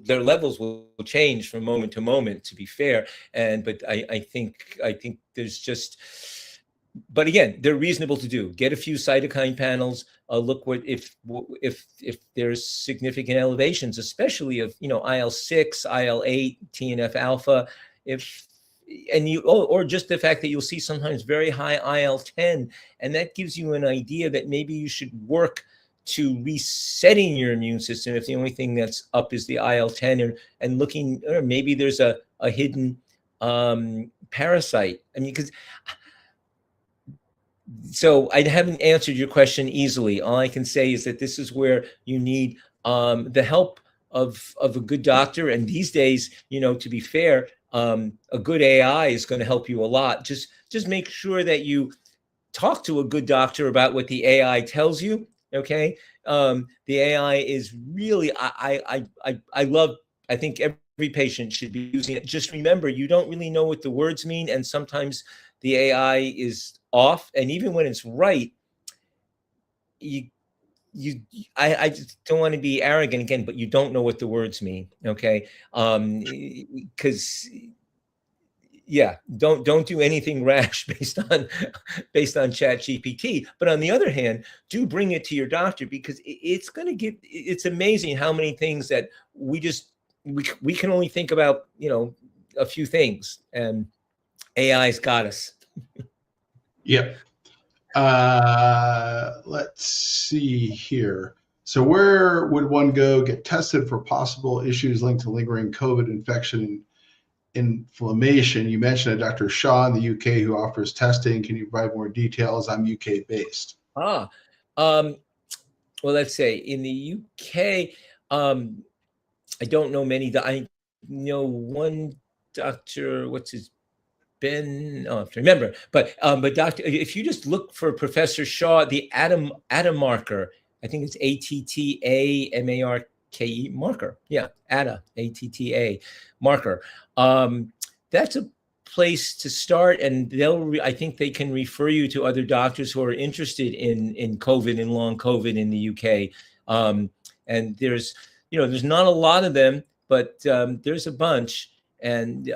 their levels will change from moment to moment, to be fair. But I think there's just, but again, they're reasonable to do. Get a few cytokine panels, look if there's significant elevations, especially of, IL-6, IL-8, TNF alpha, or just the fact that you'll see sometimes very high IL-10, and that gives you an idea that maybe you should work to resetting your immune system if the only thing that's up is the IL-10, and looking, or maybe there's a hidden parasite. So I haven't answered your question easily. All I can say is that this is where you need the help of a good doctor. And these days, to be fair, a good AI is going to help you a lot. Just make sure that you talk to a good doctor about what the AI tells you. Okay. The AI is really, I think every patient should be using it. Just remember, you don't really know what the words mean. And sometimes the AI is off. And even when it's right, I just don't want to be arrogant again, but you don't know what the words mean. Okay. Because don't do anything rash based on ChatGPT. But on the other hand, do bring it to your doctor, because it's amazing how many things that we can only think about, a few things, and AI's got us. Yep. Let's see here. So where would one go get tested for possible issues linked to lingering COVID infection inflammation. You mentioned a Dr. Shaw in the UK who offers testing. Can you provide more details? I'm UK based. Ah, um, well, let's say in the UK, I don't know many. I know one doctor. What's his Ben? Oh, I have to remember. But doctor, if you just look for Professor Shaw, the ATA marker, I think it's ATTAMARKE marker. Yeah, ATTA marker. That's a place to start, and I think they can refer you to other doctors who are interested in COVID and long COVID in the UK. And there's not a lot of them, but there's a bunch, and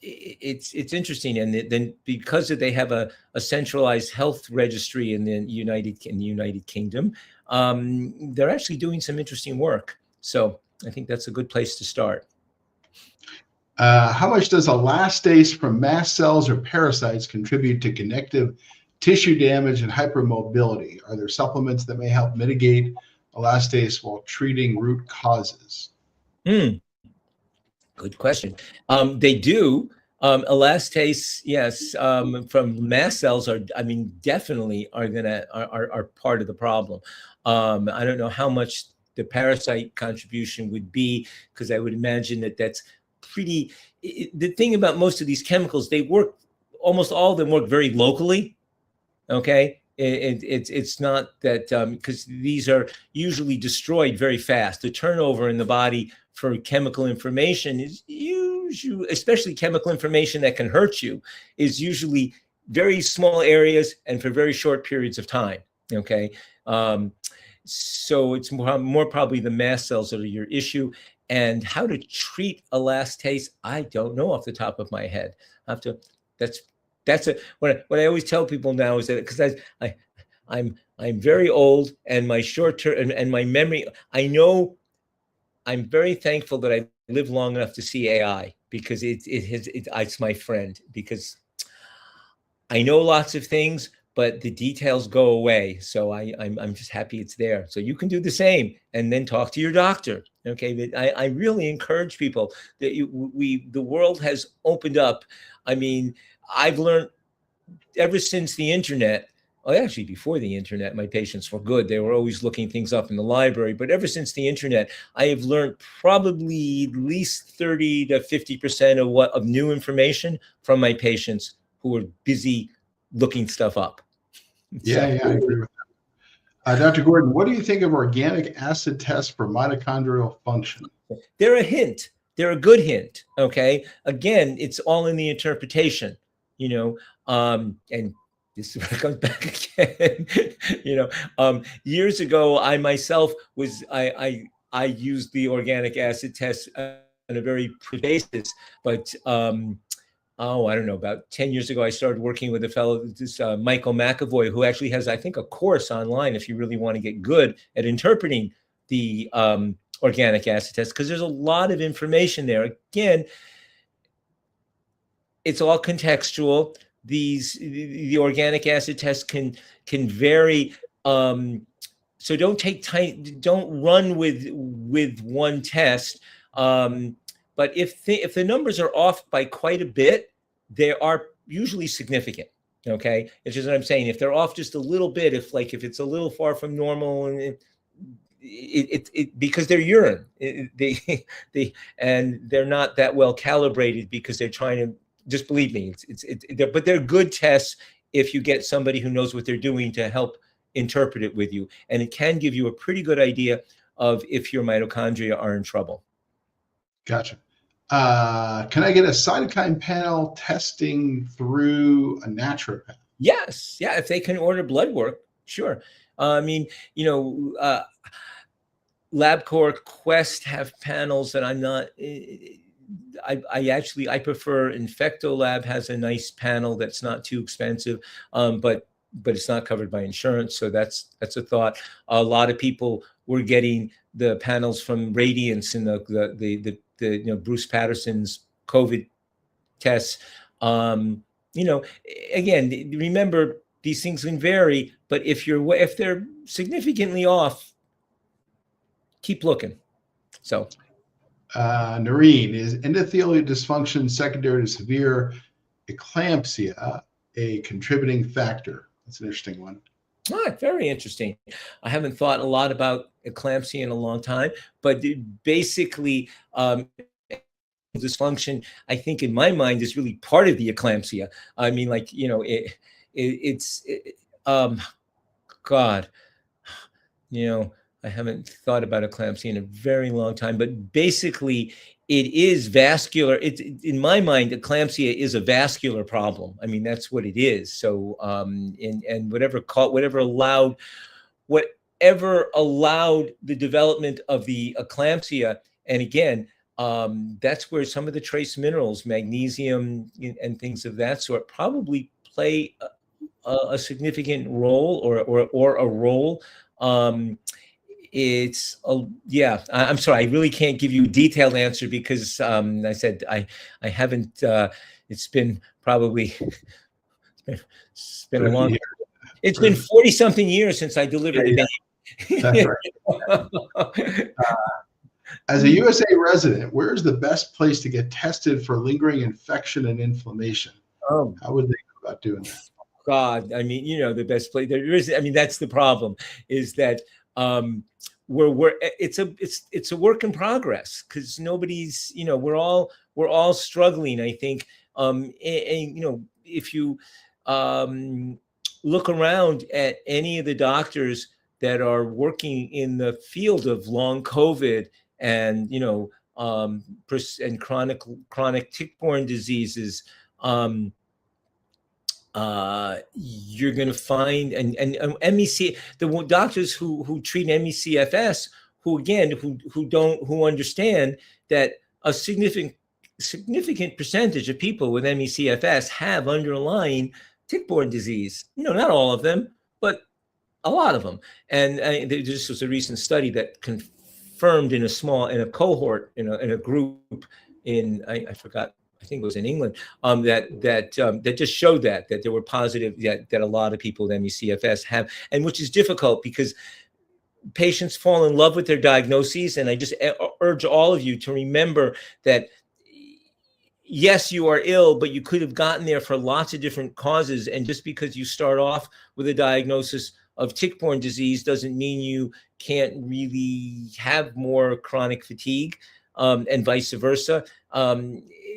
it's interesting. And then because they have a centralized health registry in the United Kingdom, they're actually doing some interesting work. So I think that's a good place to start. How much does elastase from mast cells or parasites contribute to connective tissue damage and hypermobility? Are there supplements that may help mitigate elastase while treating root causes? Good question. They do. Elastase, yes, from mast cells definitely are part of the problem. I don't know how much the parasite contribution would be, because I would imagine that's pretty. The thing about most of these chemicals, they work, almost all of them work very locally. Okay. It's not that, because these are usually destroyed very fast. The turnover in the body for chemical information is usually, especially chemical information that can hurt you, is usually very small areas and for very short periods of time. Okay. So it's more probably the mast cells that are your issue. And how to treat elastase, I don't know off the top of my head. That's what I always tell people now is that, because I'm very old, and my short term and my memory, I know I'm very thankful that I lived long enough to see AI, because it's my friend, because I know lots of things, but the details go away. So I'm just happy it's there. So you can do the same, and then talk to your doctor. Okay, but I really encourage people that the world has opened up. I mean, I've learned ever since the internet. Well, actually, before the internet, my patients were good. They were always looking things up in the library. But ever since the internet, I have learned probably at least 30 to 50% of new information from my patients who are busy looking stuff up. Yeah, I agree with that. Dr. Gordon, what do you think of organic acid tests for mitochondrial function? They're a hint. They're a good hint. Okay. Again, it's all in the interpretation, and this comes back again. Years ago, I myself I used the organic acid test on a very basis, but I don't know, about 10 years ago, I started working with a fellow, Michael McAvoy, who actually has, I think, a course online if you really want to get good at interpreting the organic acid test, because there's a lot of information there. Again, it's all contextual. The organic acid test can vary. So don't run with one test. But if the numbers are off by quite a bit, they are usually significant. Okay, it's just what I'm saying. If they're off just a little bit, if it's a little far from normal, and because they're urine, and they're not that well calibrated, because they're trying to. Just believe me, but they're good tests if you get somebody who knows what they're doing to help interpret it with you, and it can give you a pretty good idea of if your mitochondria are in trouble. Gotcha. Can I get a cytokine panel testing through a naturopath? Yes. Yeah. If they can order blood work, sure. LabCorp, Quest have panels, and I'm not. I prefer Infectolab has a nice panel that's not too expensive, but it's not covered by insurance, so that's a thought. A lot of people were getting the panels from Radiance and the Bruce Patterson's COVID tests. Again, remember, these things can vary, but if they're significantly off, keep looking. So. Noreen, is endothelial dysfunction secondary to severe eclampsia a contributing factor? That's an interesting one. Very interesting. I haven't thought a lot about eclampsia in a long time, but basically, dysfunction, I think in my mind, is really part of the eclampsia. I mean, like, God, I haven't thought about eclampsia in a very long time, but basically it is vascular. In my mind, eclampsia is a vascular problem. I mean, that's what it is. So, and whatever allowed the development of the eclampsia, and again, that's where some of the trace minerals, magnesium and things of that sort, probably play a significant role or a role. I'm sorry, I really can't give you a detailed answer because I said I haven't. It's been probably it's been a long. Years. It's been 40 something years since I delivered the baby. That's right. As a USA resident, where is the best place to get tested for lingering infection and inflammation? How would they go about doing that? God, I mean, the best place there is. I mean, that's the problem. Is that it's a work in progress because nobody's. We're all struggling. I think. And if you look around at any of the doctors that are working in the field of long COVID and and chronic tick-borne diseases, you're going to find and MEC, the doctors who treat ME/CFS, who understand that a significant percentage of people with ME/CFS have underlying tick-borne disease. Not all of them, but a lot of them. And there just was a recent study that confirmed in a cohort, in a group I forgot, I think it was in England, that just showed that there were positive, that a lot of people with ME/CFS have, and which is difficult because patients fall in love with their diagnoses. And I just urge all of you to remember that yes, you are ill, but you could have gotten there for lots of different causes. And just because you start off with a diagnosis of tick-borne disease doesn't mean you can't really have more chronic fatigue, and vice versa.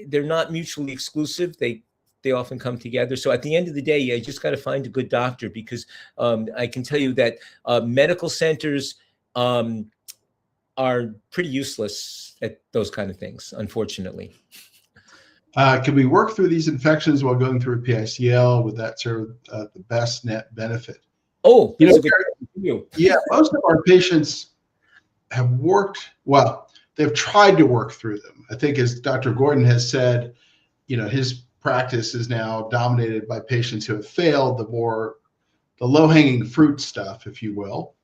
They're not mutually exclusive. They often come together. So at the end of the day, you just got to find a good doctor because I can tell you that medical centers are pretty useless at those kind of things, unfortunately. Can we work through these infections while going through a PICL? Would that serve the best net benefit? Oh, yeah, most of our patients have worked, well, they've tried to work through them. I think, as Dr. Gordon has said, his practice is now dominated by patients who have failed the low-hanging fruit stuff, if you will,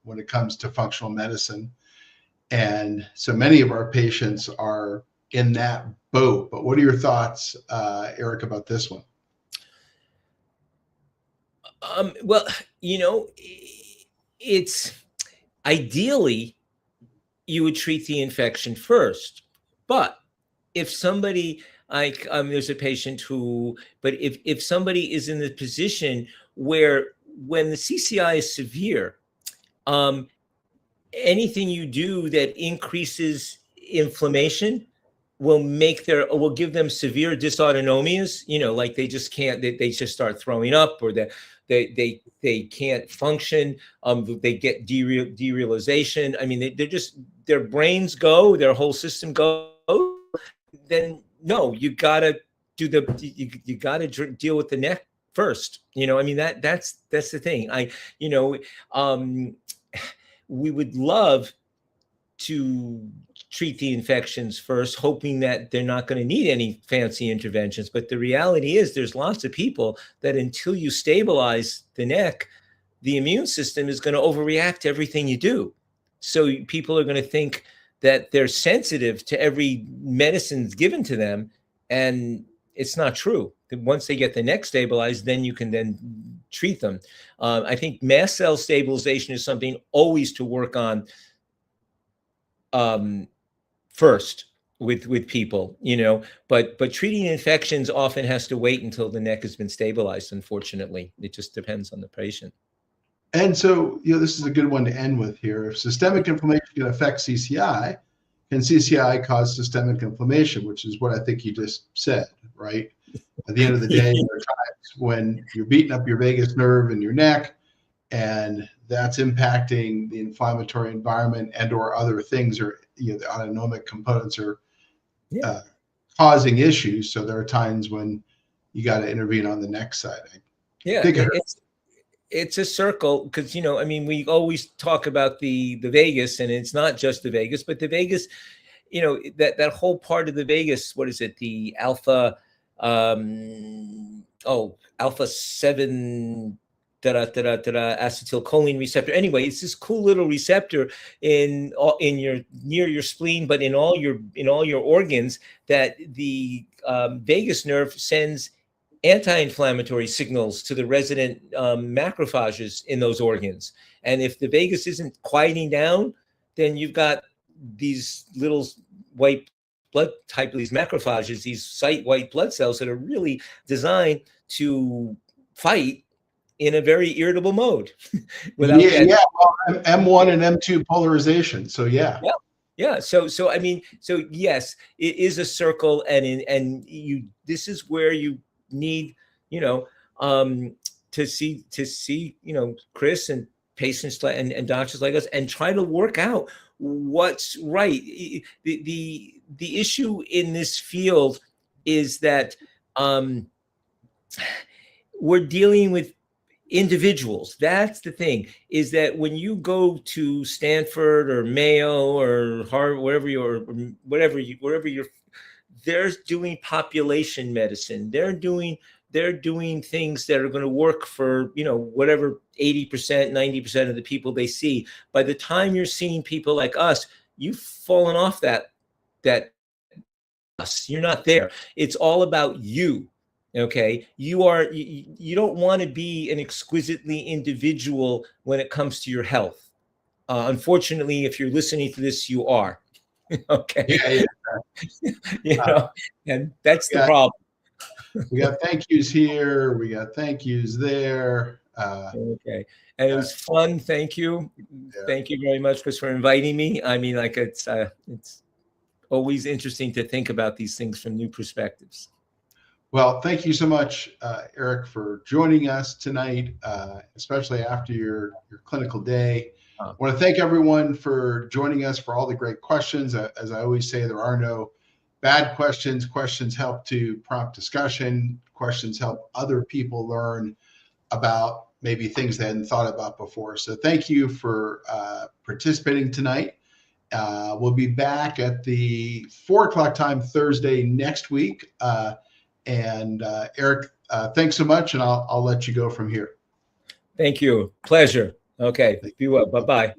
when it comes to functional medicine. And so many of our patients are in that boat. But what are your thoughts, Eric, about this one? Well, it's ideally you would treat the infection first, but if somebody there's a patient but if somebody is in the position where when the CCI is severe, anything you do that increases inflammation will give them severe dysautonomias, like they just can't, they just start throwing up, or they can't function. They get derealization. I mean, their brains go, their whole system goes. Then no, you gotta you gotta deal with the neck first. I mean, that's the thing. We would love to treat the infections first, hoping that they're not going to need any fancy interventions. But the reality is there's lots of people that until you stabilize the neck, the immune system is going to overreact to everything you do. So people are going to think that they're sensitive to every medicine given to them. And it's not true. Once they get the neck stabilized, then you can then treat them. I think mast cell stabilization is something always to work on first with people, but treating infections often has to wait until the neck has been stabilized. Unfortunately, it just depends on the patient. And so, this is a good one to end with here. If systemic inflammation can affect CCI, can CCI cause systemic inflammation, which is what I think you just said, right? At the end of the day, there are times when you're beating up your vagus nerve in your neck, and that's impacting the inflammatory environment and or other things, or the autonomic components are causing issues. So there are times when you got to intervene on the neck side. It's a circle because, we always talk about the vagus, and it's not just the vagus, but the vagus, that whole part of the vagus, what is it? The alpha 7 acetylcholine receptor. Anyway, it's this cool little receptor in near your spleen, but in all your organs, that the vagus nerve sends anti-inflammatory signals to the resident macrophages in those organs. And if the vagus isn't quieting down, then you've got these little white blood type of these macrophages, these site white blood cells that are really designed to fight in a very irritable mode. Well, M1 and M2 polarization. So yeah. So yes, it is a circle, and this is where you need, to see, Chris and patients and doctors like us, and try to work out what's right. The issue in this field is that we're dealing with individuals. That's the thing, is that when you go to Stanford or Mayo or Harvard, wherever you're, they're doing population medicine. They're doing things that are going to work for, whatever 80%, 90% of the people they see. By the time you're seeing people like us, you've fallen off that bus. You're not there. It's all about you. Okay, you don't want to be an exquisitely individual when it comes to your health. Unfortunately, if you're listening to this, you are. Okay. And that's the problem. We got thank yous here. We got thank yous there. Okay. And it was fun. Thank you. Yeah. Thank you very much, Chris, for inviting me. I mean, it's always interesting to think about these things from new perspectives. Well, thank you so much, Eric, for joining us tonight, especially after your clinical day. I want to thank everyone for joining us, for all the great questions. As I always say, there are no bad questions. Questions help to prompt discussion. Questions help other people learn about maybe things they hadn't thought about before. So thank you for participating tonight. We'll be back at the 4:00 time Thursday next week. And Eric, thanks so much, and I'll let you go from here. Thank you. Pleasure. Okay. Be well. Bye-bye.